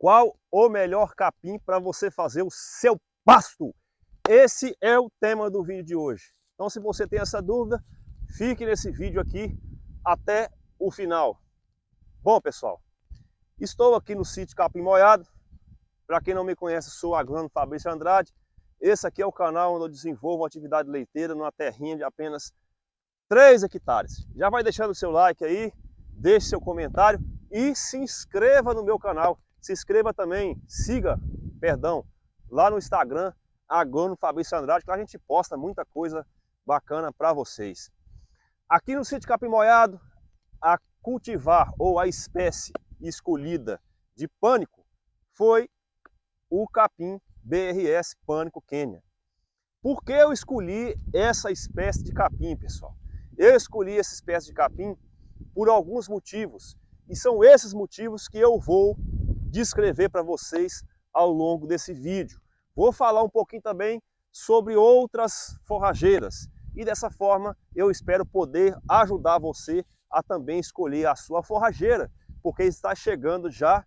Qual o melhor capim para você fazer o seu pasto? Esse é o tema do vídeo de hoje. Então, se você tem essa dúvida, fique nesse vídeo aqui até o final. Bom, pessoal, estou aqui no sítio Capim Moiado. Para quem não me conhece, sou o agrônomo Fabrício Andrade. Esse aqui é o canal onde eu desenvolvo uma atividade leiteira numa terrinha de apenas 3 hectares. Já vai deixando o seu like aí, deixe seu comentário e se inscreva no meu canal. Se inscreva também, lá no Instagram, agrônomo Fabrício Andrade, que lá a gente posta muita coisa bacana para vocês. Aqui no sítio Capim Moiado, a cultivar ou a espécie escolhida de pânico foi o capim BRS Pânico Quênia. Por que eu escolhi essa espécie de capim, pessoal? Eu escolhi essa espécie de capim por alguns motivos, e são esses motivos que eu vou descrever para vocês ao longo desse vídeo. Vou falar um pouquinho também sobre outras forrageiras, e dessa forma eu espero poder ajudar você a também escolher a sua forrageira, porque está chegando já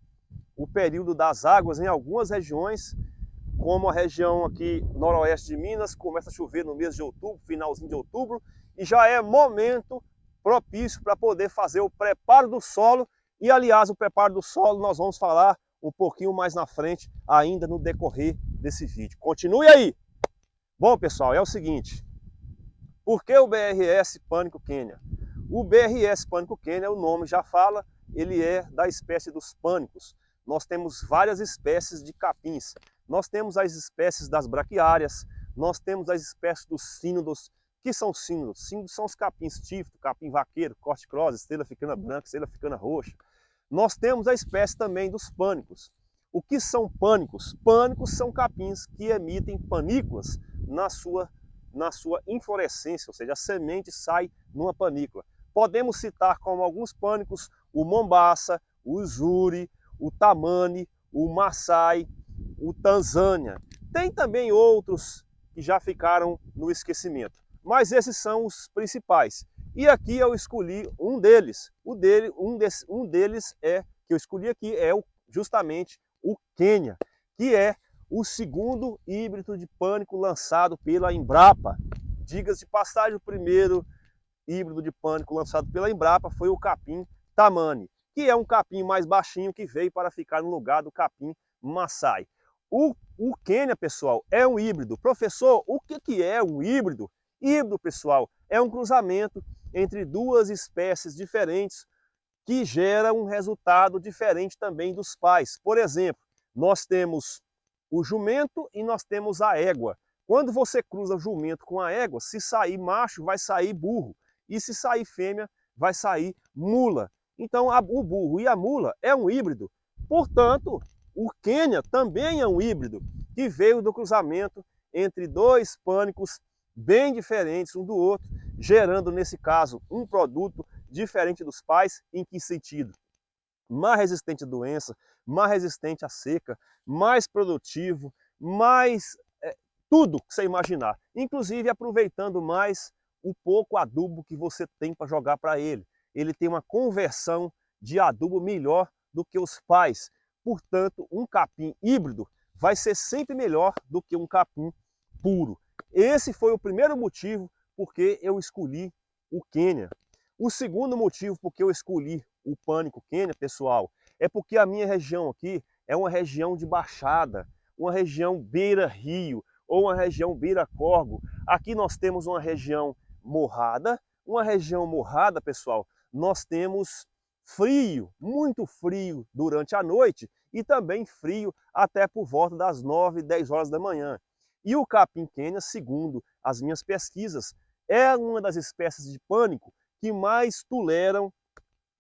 o período das águas em algumas regiões, como a região aqui noroeste de Minas, começa a chover no mês de outubro, finalzinho de outubro, e já é momento propício para poder fazer o preparo do solo. E aliás, o preparo do solo nós vamos falar um pouquinho mais na frente, ainda no decorrer desse vídeo. Continue aí! Bom, pessoal, é o seguinte, por que o BRS Pânico Quênia? O BRS Pânico Quênia, o nome já fala, ele é da espécie dos pânicos. Nós temos várias espécies de capins. Nós temos as espécies das braquiárias, nós temos as espécies dos sínodos. Que são sínodos? Sínodos são os capins tifto, capim vaqueiro, corte cross, estrela africana branca, estrela africana roxa. Nós temos a espécie também dos pânicos. O que são pânicos? Pânicos são capins que emitem panículas na sua inflorescência, ou seja, a semente sai numa panícula. Podemos citar como alguns pânicos o mombaça, o usuri, o tamani, o maçai, o tanzânia. Tem também outros que já ficaram no esquecimento, mas esses são os principais. E aqui eu escolhi um deles. Um deles que eu escolhi aqui é justamente o Quênia, que é o segundo híbrido de pânico lançado pela Embrapa. Diga-se de passagem, o primeiro híbrido de pânico lançado pela Embrapa foi o capim tamani, que é um capim mais baixinho que veio para ficar no lugar do capim maçai. O Quênia, pessoal, é um híbrido. Professor, o que é um híbrido? Híbrido, pessoal, é um cruzamento entre duas espécies diferentes que gera um resultado diferente também dos pais. Por exemplo, nós temos o jumento e nós temos a égua. Quando você cruza o jumento com a égua, se sair macho, vai sair burro. E se sair fêmea, vai sair mula. Então, o burro e a mula é um híbrido. Portanto, o Quênia também é um híbrido que veio do cruzamento entre dois pânicos bem diferentes um do outro, gerando, nesse caso, um produto diferente dos pais. Em que sentido? Mais resistente à doença, mais resistente à seca, mais produtivo, mais tudo que você imaginar. Inclusive aproveitando mais o pouco adubo que você tem para jogar para ele. Ele tem uma conversão de adubo melhor do que os pais. Portanto, um capim híbrido vai ser sempre melhor do que um capim puro. Esse foi o primeiro motivo porque eu escolhi o Quênia. O segundo motivo porque eu escolhi o Pânico Quênia, pessoal, é porque a minha região aqui é uma região de baixada, uma região beira-rio ou uma região beira-córrego. Aqui nós temos uma região morrada. Uma região morrada, pessoal, nós temos frio, muito frio durante a noite e também frio até por volta das 9, 10 horas da manhã. E o capim Quênia, segundo as minhas pesquisas, é uma das espécies de pânico que mais toleram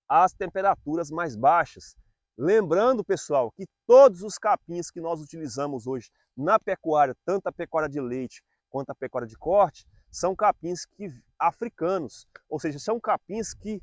as temperaturas mais baixas. Lembrando, pessoal, que todos os capins que nós utilizamos hoje na pecuária, tanto a pecuária de leite quanto a pecuária de corte, são capins africanos, ou seja, são capins que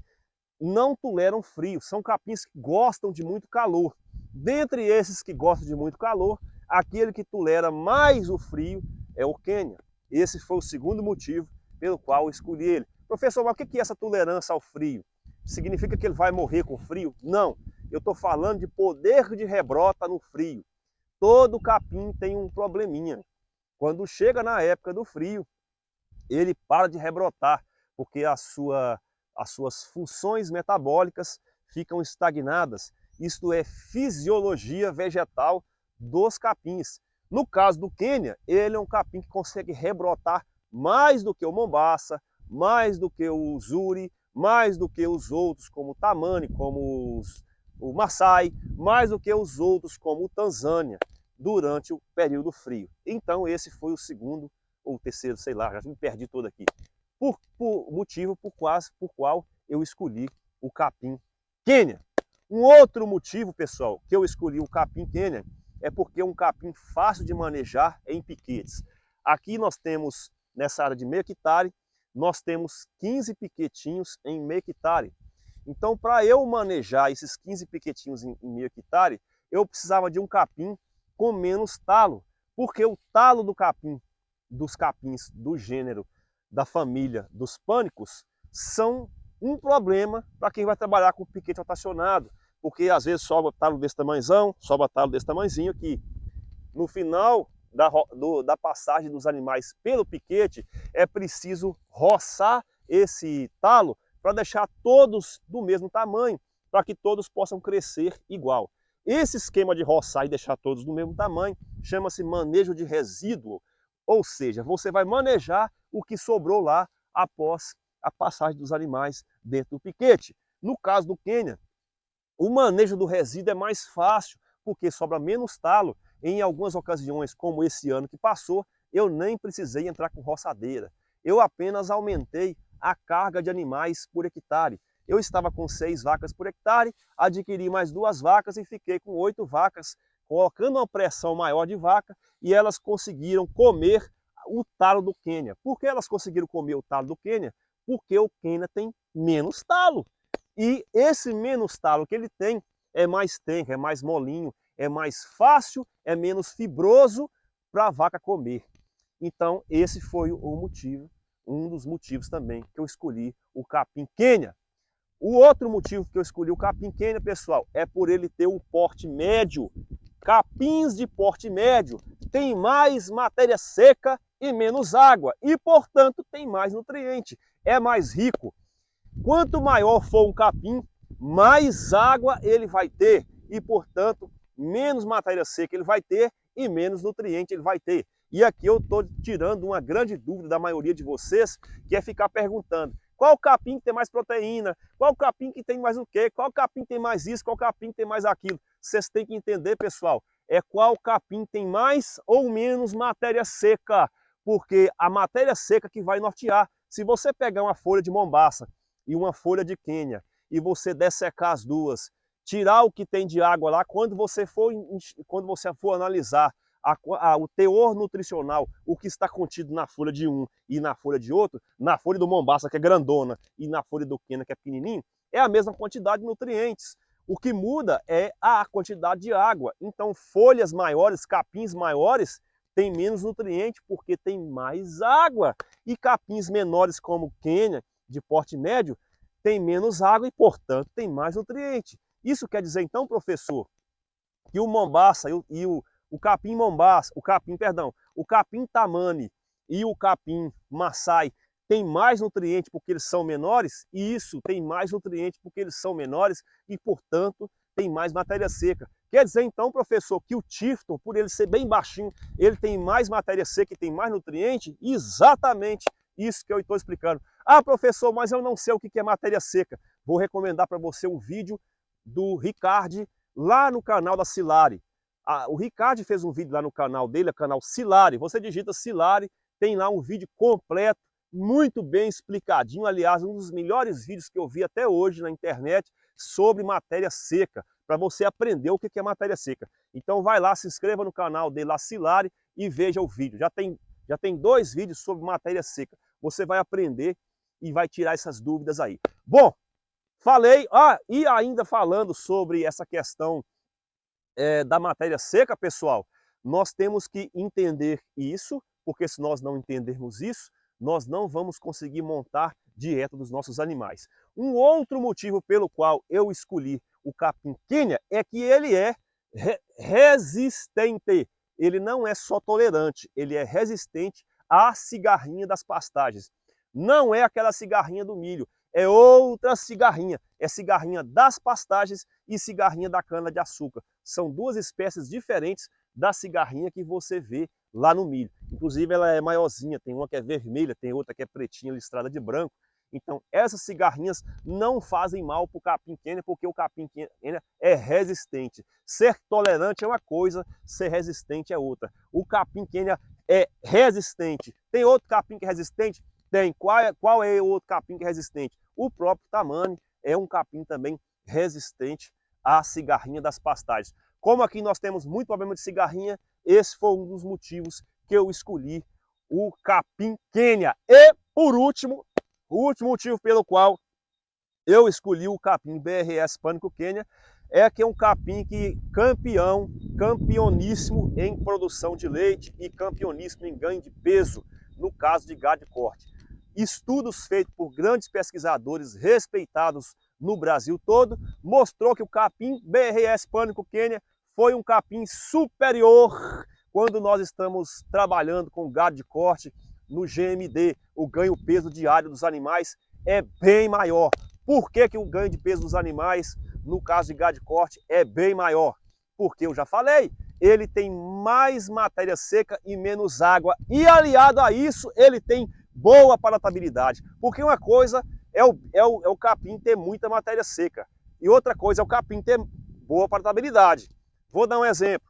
não toleram frio, são capins que gostam de muito calor. Dentre esses que gostam de muito calor, aquele que tolera mais o frio é o Quênia. Esse foi o segundo motivo pelo qual eu escolhi ele. Professor, mas o que é essa tolerância ao frio? Significa que ele vai morrer com frio? Não. eu estou falando de poder de rebrota no frio. Todo capim tem um probleminha. Quando chega na época do frio, ele para de rebrotar, porque as suas funções metabólicas ficam estagnadas. Isto é fisiologia vegetal dos capins. No caso do Quênia, ele é um capim que consegue rebrotar mais do que o mombaça, mais do que o zuri, mais do que os outros, como o tamani, como o maasai, mais do que os outros, como o Tanzânia, durante o período frio. Então esse foi o segundo ou terceiro, sei lá, já me perdi todo aqui. Por motivo por qual eu escolhi o capim Quênia. Um outro motivo, pessoal, que eu escolhi o capim Quênia é porque é um capim fácil de manejar em piquetes. Aqui nós temos, nessa área de meio hectare, nós temos 15 piquetinhos em meio hectare. Então, para eu manejar esses 15 piquetinhos em meio hectare, eu precisava de um capim com menos talo, porque o talo do capim, dos capins do gênero, da família dos pânicos, são um problema para quem vai trabalhar com piquete rotacionado, porque às vezes sobra talo desse tamanhozão, sobra talo desse tamanhozinho, que no final da passagem dos animais pelo piquete é preciso roçar esse talo para deixar todos do mesmo tamanho, para que todos possam crescer igual. Esse esquema de roçar e deixar todos do mesmo tamanho chama-se manejo de resíduo, ou seja, você vai manejar o que sobrou lá após a passagem dos animais dentro do piquete. No caso do Quênia, o manejo do resíduo é mais fácil, porque sobra menos talo. Em algumas ocasiões, como esse ano que passou, eu nem precisei entrar com roçadeira. Eu apenas aumentei a carga de animais por hectare. Eu estava com 6 vacas por hectare, adquiri mais 2 vacas e fiquei com 8 vacas, colocando uma pressão maior de vaca, e elas conseguiram comer o talo do Quênia. Por que elas conseguiram comer o talo do Quênia? Porque o Quênia tem menos talo. E esse menos talo que ele tem é mais tenro, é mais molinho, é mais fácil, é menos fibroso para a vaca comer. Então esse foi o motivo, um dos motivos também que eu escolhi o capim Quênia. O outro motivo que eu escolhi o capim Quênia, pessoal, é por ele ter um porte médio. Capins de porte médio tem mais matéria seca e menos água e, portanto, tem mais nutriente, é mais rico. Quanto maior for um capim, mais água ele vai ter e, portanto, menos matéria seca ele vai ter e menos nutriente ele vai ter. E aqui eu estou tirando uma grande dúvida da maioria de vocês, que é ficar perguntando: qual capim que tem mais proteína? Qual capim que tem mais o quê? Qual capim tem mais isso? Qual capim tem mais aquilo? Vocês têm que entender, pessoal, é qual capim tem mais ou menos matéria seca, porque a matéria seca que vai nortear. Se você pegar uma folha de mombaça e uma folha de Quênia e você dessecar as duas, tirar o que tem de água lá, quando você for analisar o teor nutricional, o que está contido na folha de um e na folha de outro, na folha do mombaça, que é grandona, e na folha do Quênia, que é pequenininho, é a mesma quantidade de nutrientes. O que muda é a quantidade de água. Então, folhas maiores, capins maiores, têm menos nutriente porque tem mais água. E capins menores como o Quênia, de porte médio, tem menos água e, portanto, tem mais nutriente. Isso quer dizer, então, professor, que o mombaça e o capim mombaça, o capim tamani e o capim maasai tem mais nutrientes porque eles são menores, e isso tem mais nutrientes porque eles são menores e, portanto, tem mais matéria seca. Quer dizer, então, professor, que o Tifton, por ele ser bem baixinho, ele tem mais matéria seca e tem mais nutriente? Exatamente isso que eu estou explicando. Ah, professor, mas eu não sei o que é matéria seca. Vou recomendar para você um vídeo do Ricardo lá no canal da Silari. O Ricardo fez um vídeo lá no canal dele, o canal Silari. Você digita Silari, tem lá um vídeo completo, muito bem explicadinho. Aliás, um dos melhores vídeos que eu vi até hoje na internet sobre matéria seca, para você aprender o que é matéria seca. Então vai lá, se inscreva no canal dele lá, Silari, e veja o vídeo. Já tem 2 vídeos sobre matéria seca. Você vai aprender e vai tirar essas dúvidas aí. Bom, falei, e ainda falando sobre essa questão da matéria seca, pessoal, nós temos que entender isso, porque se nós não entendermos isso, nós não vamos conseguir montar dieta dos nossos animais. Um outro motivo pelo qual eu escolhi o capim Quênia é que ele é resistente. Ele não é só tolerante, ele é resistente à cigarrinha das pastagens. Não é aquela cigarrinha do milho, é outra cigarrinha. É cigarrinha das pastagens e cigarrinha da cana-de-açúcar. São duas espécies diferentes da cigarrinha que você vê lá no milho. Inclusive ela é maiorzinha, tem uma que é vermelha, tem outra que é pretinha, listrada de branco. Então essas cigarrinhas não fazem mal para o capim Quênia, porque o capim Quênia é resistente. Ser tolerante é uma coisa, ser resistente é outra. O capim Quênia é resistente. Tem outro capim que é resistente? Tem. Qual é o outro capim que é resistente? O próprio tamane é um capim também resistente à cigarrinha das pastagens. Como aqui nós temos muito problema de cigarrinha, esse foi um dos motivos que eu escolhi o capim Quênia. E, por último, o último motivo pelo qual eu escolhi o capim BRS Pânico Quênia é que é um capim que campeoníssimo em produção de leite e campeoníssimo em ganho de peso, no caso de gado de corte. Estudos feitos por grandes pesquisadores respeitados no Brasil todo, mostrou que o capim BRS Pânico Quênia foi um capim superior quando nós estamos trabalhando com gado de corte no GMD. O ganho peso diário dos animais é bem maior. Por que o ganho de peso dos animais, no caso de gado de corte, é bem maior? Porque eu já falei, ele tem mais matéria seca e menos água. E aliado a isso, ele tem boa palatabilidade. Porque uma coisa é o capim ter muita matéria seca. E outra coisa é o capim ter boa palatabilidade. Vou dar um exemplo.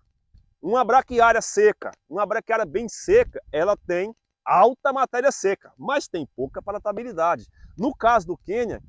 Uma braquiária seca, uma braquiária bem seca, ela tem alta matéria seca, mas tem pouca palatabilidade. No caso do Quênia,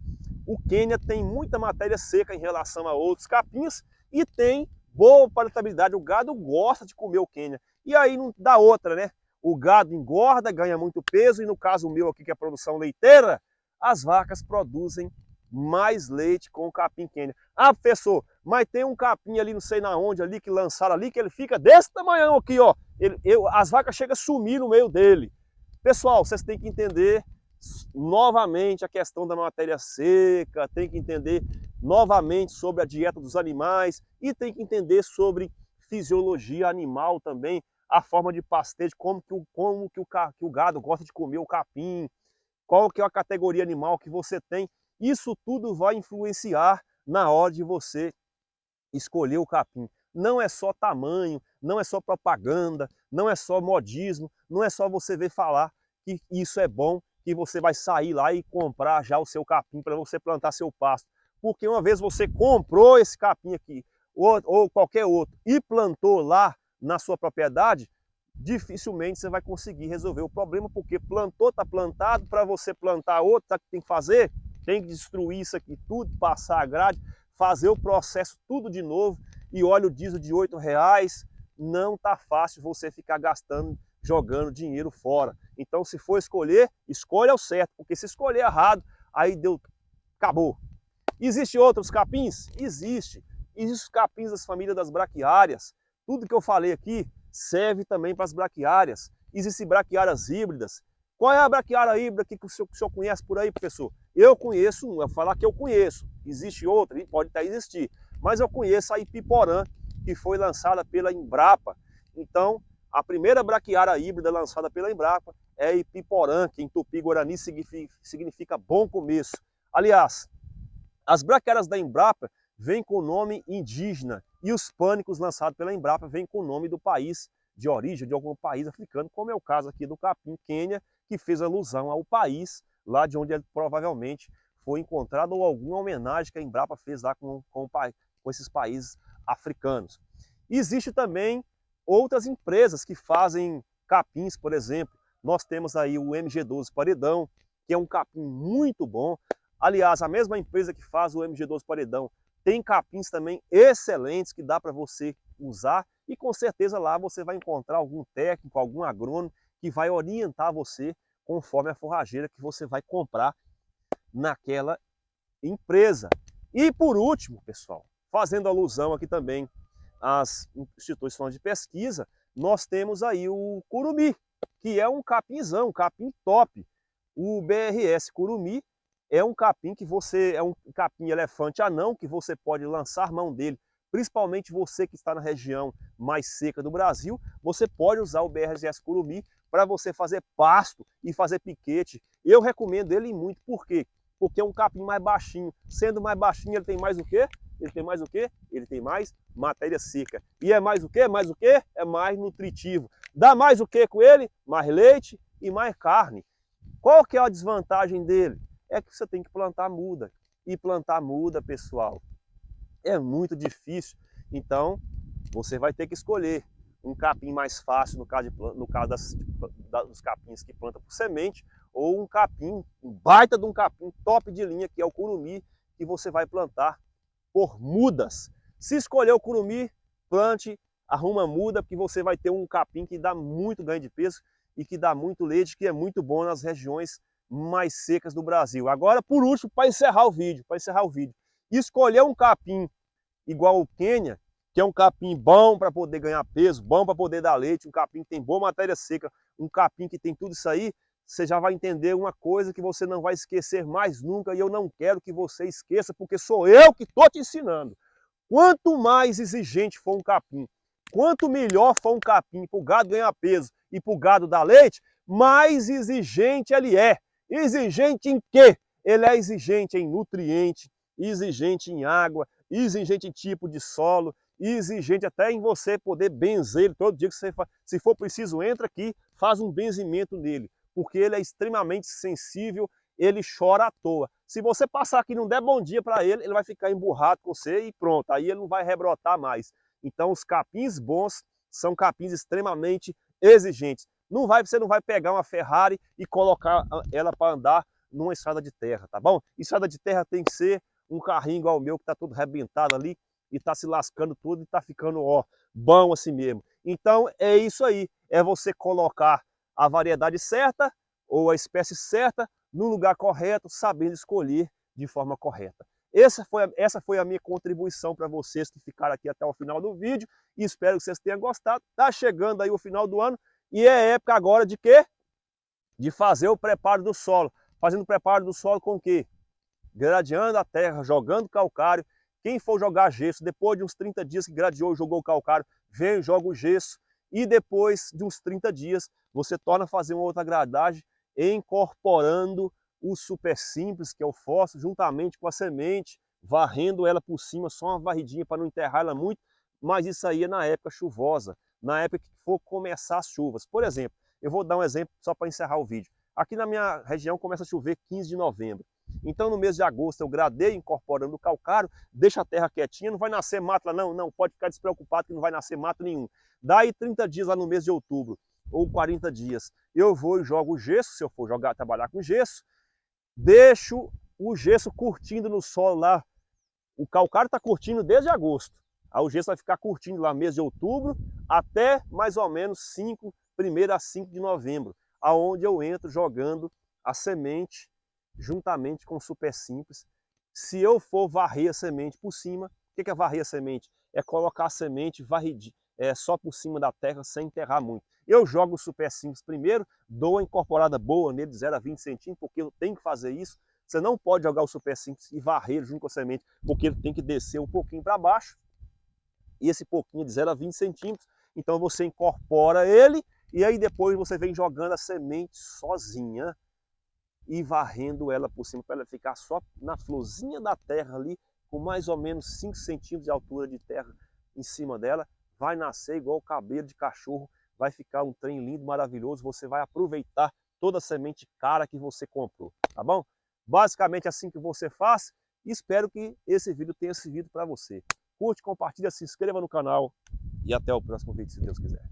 o Quênia tem muita matéria seca em relação a outros capins e tem boa palatabilidade. O gado gosta de comer o Quênia. E aí não dá outra, né? O gado engorda, ganha muito peso, e no caso meu aqui, que é a produção leiteira, as vacas produzem mais leite com o capim Quênia. Ah, professor, mas tem um capim ali, não sei na onde, ali, que lançaram ali, que ele fica desse tamanhão aqui, ó. As vacas chegam a sumir no meio dele. Pessoal, vocês têm que entender novamente a questão da matéria seca, tem que entender novamente sobre a dieta dos animais e tem que entender sobre fisiologia animal também, a forma de pastejo, como que o gado gosta de comer o capim, qual que é a categoria animal que você tem. Isso tudo vai influenciar na hora de você escolher o capim. Não é só tamanho, não é só propaganda, não é só modismo, não é só você ver falar que isso é bom, que você vai sair lá e comprar já o seu capim para você plantar seu pasto. Porque uma vez você comprou esse capim aqui, ou qualquer outro, e plantou lá na sua propriedade, dificilmente você vai conseguir resolver o problema, porque plantou, está plantado, para você plantar outro, sabe o que tem que fazer? Tem que destruir isso aqui tudo, passar a grade, fazer o processo tudo de novo, e óleo diesel de R$8, não tá fácil você ficar gastando, jogando dinheiro fora. Então, se for escolher, escolha o certo, porque se escolher errado, aí acabou. Existem outros capins? Existe. Existem os capins das famílias das braquiárias. Tudo que eu falei aqui serve também para as braquiárias. Existem braquiárias híbridas. Qual é a braquiária híbrida que o senhor conhece por aí, professor? Eu conheço um, eu vou falar que eu conheço. Existe outra, pode até existir. Mas eu conheço a Ipiporã, que foi lançada pela Embrapa. Então, a primeira braquiária híbrida lançada pela Embrapa é a Ipiporã, que em Tupi-Guarani significa bom começo. Aliás, as braquiárias da Embrapa vêm com o nome indígena e os pânicos lançados pela Embrapa vêm com o nome do país de origem, de algum país africano, como é o caso aqui do capim Quênia, que fez alusão ao país lá de onde ele provavelmente foi encontrado, ou alguma homenagem que a Embrapa fez lá com esses países africanos. Existe também outras empresas que fazem capins, por exemplo. Nós temos aí o MG12 Paredão, que é um capim muito bom. Aliás, a mesma empresa que faz o MG12 Paredão tem capins também excelentes que dá para você usar, e com certeza lá você vai encontrar algum técnico, algum agrônomo que vai orientar você conforme a forrageira que você vai comprar naquela empresa. E por último, pessoal, fazendo alusão aqui também às instituições de pesquisa, nós temos aí o curumi, que é um capinzão, um capim top. O BRS curumi é um capim que você, é um capim elefante anão, que você pode lançar mão dele, principalmente você que está na região mais seca do Brasil, você pode usar o BRS curumi para você fazer pasto e fazer piquete. Eu recomendo ele muito, por quê? Porque é um capim mais baixinho. Sendo mais baixinho, ele tem mais o quê? Ele tem mais o quê? Ele tem mais matéria seca. E é mais o quê? Mais o quê? É mais nutritivo. Dá mais o quê com ele? Mais leite e mais carne. Qual que é a desvantagem dele? É que você tem que plantar muda. E plantar muda, pessoal, é muito difícil. Então, você vai ter que escolher um capim mais fácil, no caso dos capins que planta por semente, ou um capim, um baita de um capim top de linha, que é o curumi, que você vai plantar por mudas. Se escolher o curumi, plante, arruma muda, porque você vai ter um capim que dá muito ganho de peso e que dá muito leite, que é muito bom nas regiões mais secas do Brasil. Agora, por último, para encerrar o vídeo, escolher um capim igual o Quênia, que é um capim bom para poder ganhar peso, bom para poder dar leite, um capim que tem boa matéria seca, um capim que tem tudo isso aí, você já vai entender uma coisa que você não vai esquecer mais nunca, e eu não quero que você esqueça, porque sou eu que estou te ensinando. Quanto mais exigente for um capim, quanto melhor for um capim para o gado ganhar peso e para o gado dar leite, mais exigente ele é. Exigente em quê? Ele é exigente em nutriente, exigente em água, exigente em tipo de solo, exigente até em você poder benzer ele todo dia que você se for preciso, entra aqui, faz um benzimento nele, porque ele é extremamente sensível, ele chora à toa. Se você passar aqui e não der bom dia para ele, ele vai ficar emburrado com você e pronto, aí ele não vai rebrotar mais. Então os capins bons são capins extremamente exigentes. Você não vai pegar uma Ferrari e colocar ela para andar numa estrada de terra, tá bom? Estrada de terra tem que ser um carrinho igual o meu, que está todo arrebentado ali, e está se lascando tudo e está ficando, ó, bom assim mesmo. Então é isso aí, é você colocar a variedade certa, ou a espécie certa, no lugar correto, sabendo escolher de forma correta. Essa foi a minha contribuição para vocês que ficaram aqui até o final do vídeo, e espero que vocês tenham gostado. Está chegando aí o final do ano, e é época agora de quê? De fazer o preparo do solo. Fazendo o preparo do solo com o quê? Gradeando a terra, jogando calcário. Quem for jogar gesso, depois de uns 30 dias que gradeou e jogou o calcário, vem e joga o gesso. E depois de uns 30 dias, você torna a fazer uma outra gradagem, incorporando o super simples, que é o fósforo, juntamente com a semente, varrendo ela por cima, só uma varridinha para não enterrar ela muito, mas isso aí é na época chuvosa, na época que for começar as chuvas. Por exemplo, eu vou dar um exemplo só para encerrar o vídeo. Aqui na minha região começa a chover 15 de novembro. Então no mês de agosto eu gradeio incorporando o calcário, deixa a terra quietinha, não vai nascer mato lá não, pode ficar despreocupado que não vai nascer mato nenhum. Daí 30 dias lá no mês de outubro, ou 40 dias, eu vou e jogo o gesso, se eu for trabalhar com gesso, deixo o gesso curtindo no solo lá, o calcário está curtindo desde agosto, aí o gesso vai ficar curtindo lá mês de outubro até mais ou menos 1º a 5 de novembro, aonde eu entro jogando a semente juntamente com o super simples. Se eu for varrer a semente por cima, o que é varrer a semente? É colocar a semente só por cima da terra sem enterrar muito. Eu jogo o super simples primeiro, dou uma incorporada boa nele de 0 a 20 centímetros, porque eu tenho que fazer isso. Você não pode jogar o super simples e varrer junto com a semente, porque ele tem que descer um pouquinho para baixo. E esse pouquinho de 0 a 20 centímetros, então você incorpora ele e aí depois você vem jogando a semente sozinha e varrendo ela por cima para ela ficar só na florzinha da terra ali, com mais ou menos 5 centímetros de altura de terra em cima dela. Vai nascer igual o cabelo de cachorro, vai ficar um trem lindo, maravilhoso. Você vai aproveitar toda a semente cara que você comprou, tá bom? Basicamente assim que você faz. Espero que esse vídeo tenha servido para você. Curte, compartilha, se inscreva no canal e até o próximo vídeo, se Deus quiser.